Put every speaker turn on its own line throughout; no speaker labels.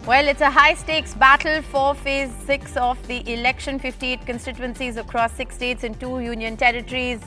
Well, it's a high-stakes battle for Phase 6 of the election. 58 constituencies across 6 states and 2 union territories.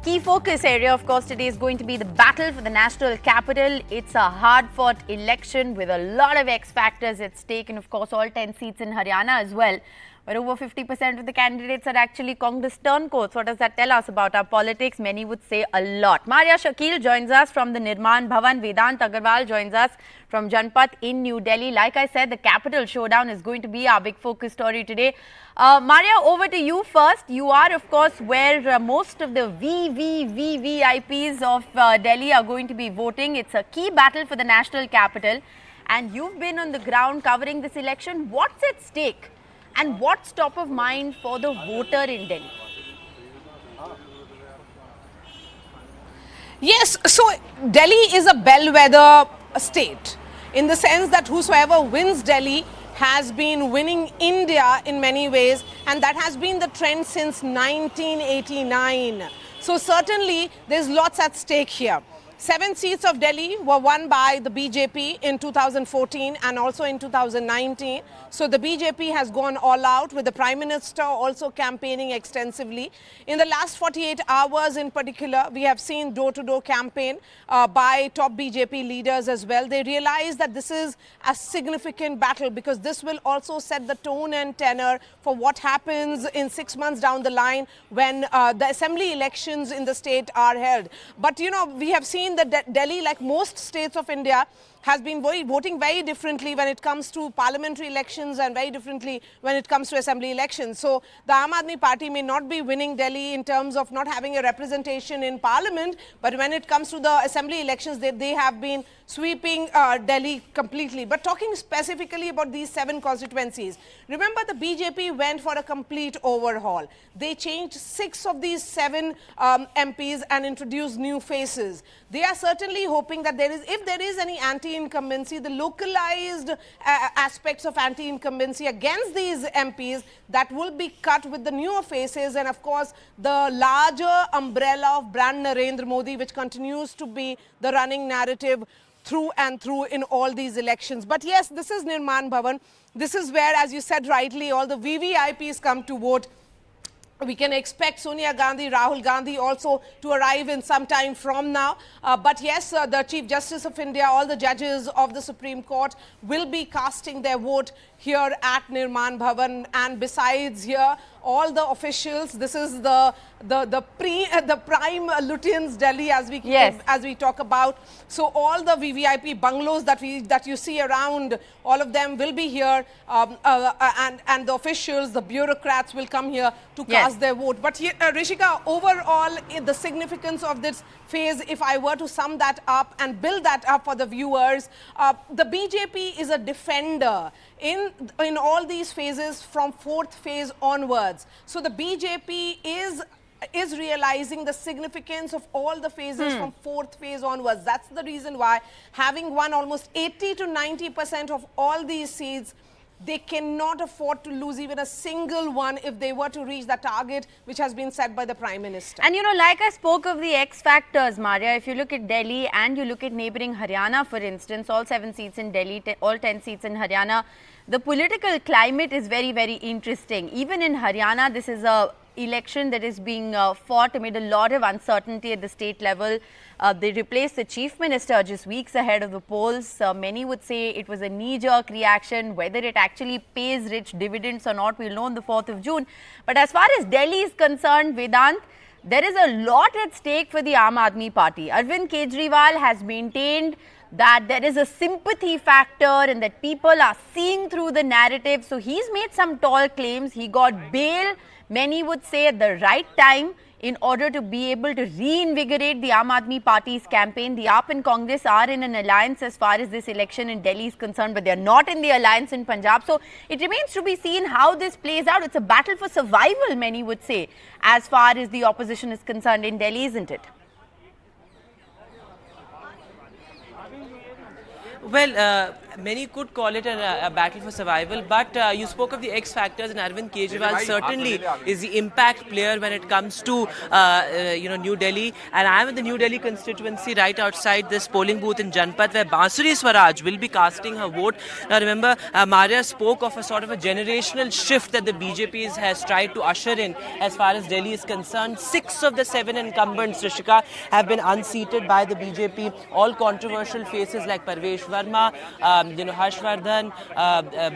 Key focus area, of course, today is going to be the battle for the national capital. It's a hard-fought election with a lot of X factors at stake, and of course, all 10 seats in Haryana as well, where over 50% of the candidates are actually Congress turncoats. What does that tell us about our politics? Many would say a lot. Maria Shakil joins us from the Nirman Bhavan. Vedant Agarwal joins us from Janpath in New Delhi. Like I said, the capital showdown is going to be our big focus story today. Maria, over to you first. You are, of course, where most of the VVVVIPs of Delhi are going to be voting. It's a key battle for the national capital. And you've been on the ground covering this election. What's at stake? And what's top of mind for the voter in Delhi?
Yes, so Delhi is a bellwether state in the sense that whosoever wins Delhi has been winning India in many ways, and that has been the trend since 1989. So certainly there's lots at stake here. 7 seats of Delhi were won by the BJP in 2014 and also in 2019. So the BJP has gone all out, with the Prime Minister also campaigning extensively. In the last 48 hours in particular, we have seen door-to-door campaign by top BJP leaders as well. They realize that this is a significant battle because this will also set the tone and tenor for what happens in 6 months down the line when the assembly elections in the state are held. But you know, we have seen that Delhi, like most states of India, has been voting very differently when it comes to parliamentary elections and very differently when it comes to assembly elections. So the Aam Aadmi Party may not be winning Delhi in terms of not having a representation in parliament, but when it comes to the assembly elections, they have been sweeping Delhi completely. But talking specifically about these 7 constituencies, remember the BJP went for a complete overhaul. They changed 6 of these 7 MPs and introduced new faces. They are certainly hoping that if there is any anti-incumbency, the localized aspects of anti-incumbency against these MPs, that will be cut with the newer faces, and of course the larger umbrella of brand Narendra Modi, which continues to be the running narrative through and through in all these elections. But yes, this is Nirman Bhavan. This is where, as you said rightly, all the VVIPs come to vote. We can expect Sonia Gandhi, Rahul Gandhi also to arrive in some time from now. But yes, the Chief Justice of India, all the judges of the Supreme Court will be casting their vote here at Nirman Bhavan. And besides here, all the officials, this is the prime Lutyens Delhi, as we talk about. So all the VVIP bungalows that you see around, all of them will be here, and the officials, the bureaucrats will come here to cast their vote. But Rishika, overall, the significance of this phase, if I were to sum that up and build that up for the viewers, the BJP is a defender in all these phases from 4th phase onwards. So the BJP is realizing the significance of all the phases from 4th phase onwards. That's the reason why, having won almost 80 to 90% of all these seats, they cannot afford to lose even a single one if they were to reach the target which has been set by the Prime Minister.
And you know, like I spoke of the X factors, Maria, if you look at Delhi and you look at neighbouring Haryana, for instance, all 7 seats in Delhi, all 10 seats in Haryana, the political climate is very, very interesting. Even in Haryana, this is a election that is being fought amid a lot of uncertainty at the state level. They replaced the chief minister just weeks ahead of the polls. Many would say it was a knee-jerk reaction. Whether it actually pays rich dividends or not, we'll know on the 4th of June. But as far as Delhi is concerned, Vedant, there is a lot at stake for the Aam Aadmi Party. Arvind Kejriwal has maintained that there is a sympathy factor and that people are seeing through the narrative. So he's made some tall claims. He got bail, many would say, at the right time in order to be able to reinvigorate the Aam Aadmi Party's campaign. The AAP and Congress are in an alliance as far as this election in Delhi is concerned, but they are not in the alliance in Punjab. So it remains to be seen how this plays out. It's a battle for survival, many would say, as far as the opposition is concerned in Delhi, isn't it?
Well, many could call it a battle for survival, but you spoke of the X factors, and Arvind Kejriwal certainly is the impact player when it comes to New Delhi. And I am in the New Delhi constituency right outside this polling booth in Janpat, where Bansuri Swaraj will be casting her vote. Now remember, Maria spoke of a sort of a generational shift that the BJP has tried to usher in as far as Delhi is concerned. 6 of the 7 incumbents, Rishika, have been unseated by the BJP. All controversial faces like Parvesh Verma, Harshvardhan,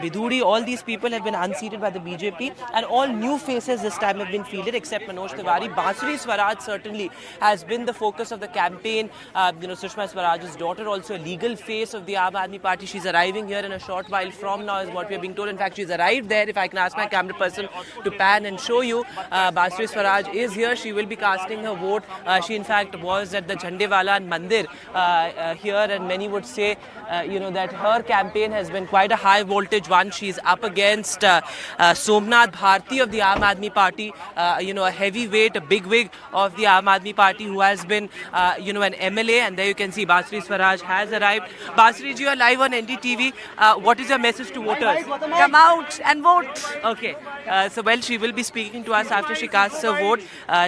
Biduri, all these people have been unseated by the BJP, and all new faces this time have been fielded except Manoj Tiwari. Bansuri Swaraj certainly has been the focus of the campaign. Sushma Swaraj's daughter, also a legal face of the Aam Aadmi Party. She's arriving here in a short while from now, is what we are being told. In fact, she's arrived there. If I can ask my camera person to pan and show you, Bansuri Swaraj is here. She will be casting her vote. She in fact was at the Jhandewala Mandir here, and many would say that her campaign has been quite a high voltage one. She's up against Somnath Bharti of the Aam Aadmi Party, a heavyweight, a bigwig of the Aam Aadmi Party, who has been an MLA, and there you can see Bansuri Swaraj has arrived. Bansuri ji, you are live on NDTV. What is your message to voters?
Come out and vote.
Okay, she will be speaking to us after she casts her vote.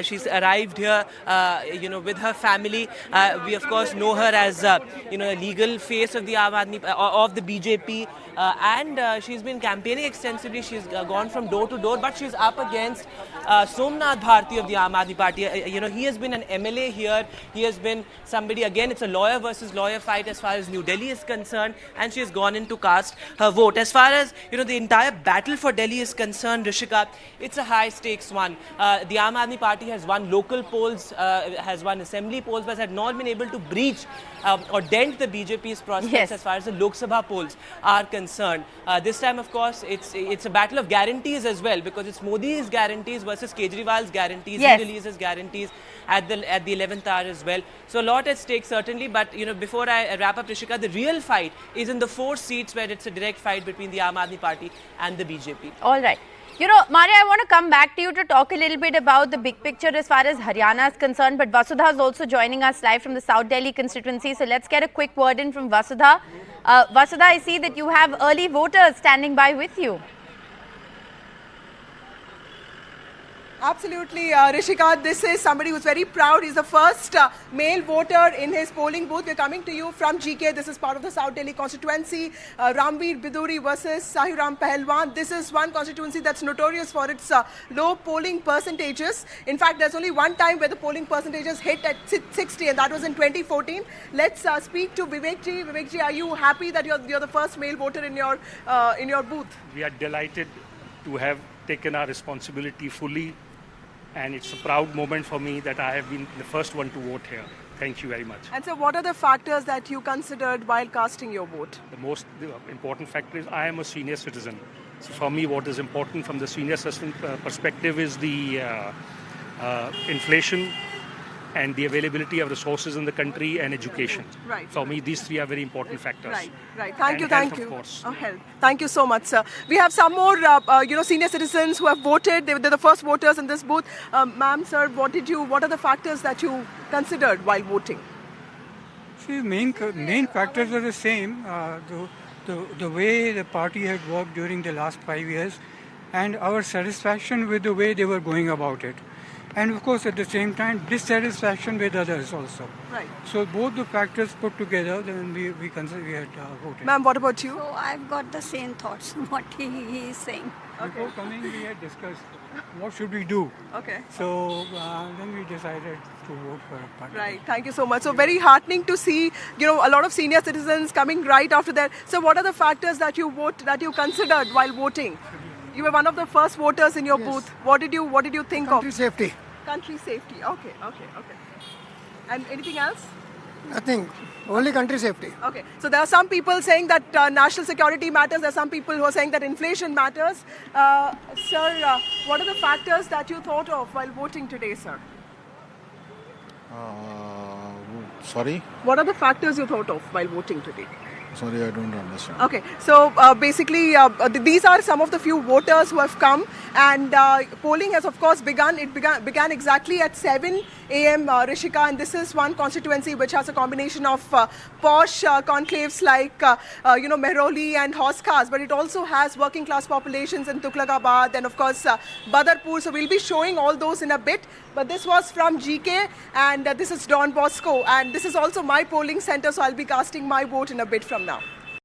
She's arrived here, with her family. We of course know her as, a legal face of the Aam Aadmi, of the BJP, and she's been campaigning extensively. She's gone from door to door, but she's up against Somnath Bharti of the Aam Aadmi Party. He has been an MLA here. He has been somebody, again, it's a lawyer versus lawyer fight as far as New Delhi is concerned, and she has gone in to cast her vote. As far as, the entire battle for Delhi is concerned, Rishika, it's a high stakes one. The Aam Aadmi Party has won local polls, has won assembly polls, but has not been able to breach or dent the BJP's prospects as far as the Lok Sabha polls are concerned. This time, of course, it's a battle of guarantees as well, because it's Modi's guarantees versus Kejriwal's guarantees. He releases guarantees at the 11th hour as well. So a lot at stake certainly, but before I wrap up, Rishika, the real fight is in the 4 seats where it's a direct fight between the Aam Aadmi Party and the BJP.
All right. Maria, I want to come back to you to talk a little bit about the big picture as far as Haryana is concerned, but Vasudha is also joining us live from the South Delhi constituency. So let's get a quick word in from Vasudha. Vasudha, I see that you have early voters standing by with you.
Absolutely, Rishika. This is somebody who's very proud. He's the first male voter in his polling booth. We're coming to you from GK. This is part of the South Delhi constituency. Ramveer Biduri versus Sahiram Pahalwan. This is one constituency that's notorious for its low polling percentages. In fact, there's only one time where the polling percentages hit at 60, and that was in 2014. Let's speak to Vivekji. Vivekji, are you happy that you're the first male voter in your booth?
We are delighted to have taken our responsibility fully. And it's a proud moment for me that I have been the first one to vote here. Thank you very much.
And so what are the factors that you considered while casting your vote?
The most important factor is I am a senior citizen. So for me, what is important from the senior citizen perspective is the inflation and the availability of resources in the country and education.
Right.
For me, these 3 are very important factors.
Right. Thank you.
Of course.
Health. Thank you so much, sir. We have some more, senior citizens who have voted. They're the first voters in this booth. Ma'am, sir, what are the factors that you considered while voting?
See, main factors are the same. The way the party had worked during the last 5 years, and our satisfaction with the way they were going about it. And of course, at the same time, dissatisfaction with others also.
Right.
So both the factors put together, then we had voted.
Ma'am, what about you?
So I've got the same thoughts what he is saying.
Before coming, we had discussed what should we do.
Okay.
So then we decided to vote for a party.
Right. Thank you so much. So very heartening to see, a lot of senior citizens coming right after that. So what are the factors that you considered while voting? You were one of the first voters in your booth. What did you think
Country safety.
Country safety. Okay. And anything else?
Nothing. Only country safety.
Okay. So there are some people saying that national security matters. There are some people who are saying that inflation matters. Sir, what are the factors that you thought of while voting today, sir?
Sorry?
What are the factors you thought of while voting today?
Sorry, I don't understand.
Okay, so basically these are some of the few voters who have come, and polling has of course begun. It began exactly at 7 AM Rishika, and this is one constituency which has a combination of posh conclaves like Mehroli and Hauskas, but it also has working class populations in Tughlaqabad and of course Badarpur. So we'll be showing all those in a bit. But this was from GK, and this is Don Bosco, and this is also my polling center, so I'll be casting my vote in a bit from now.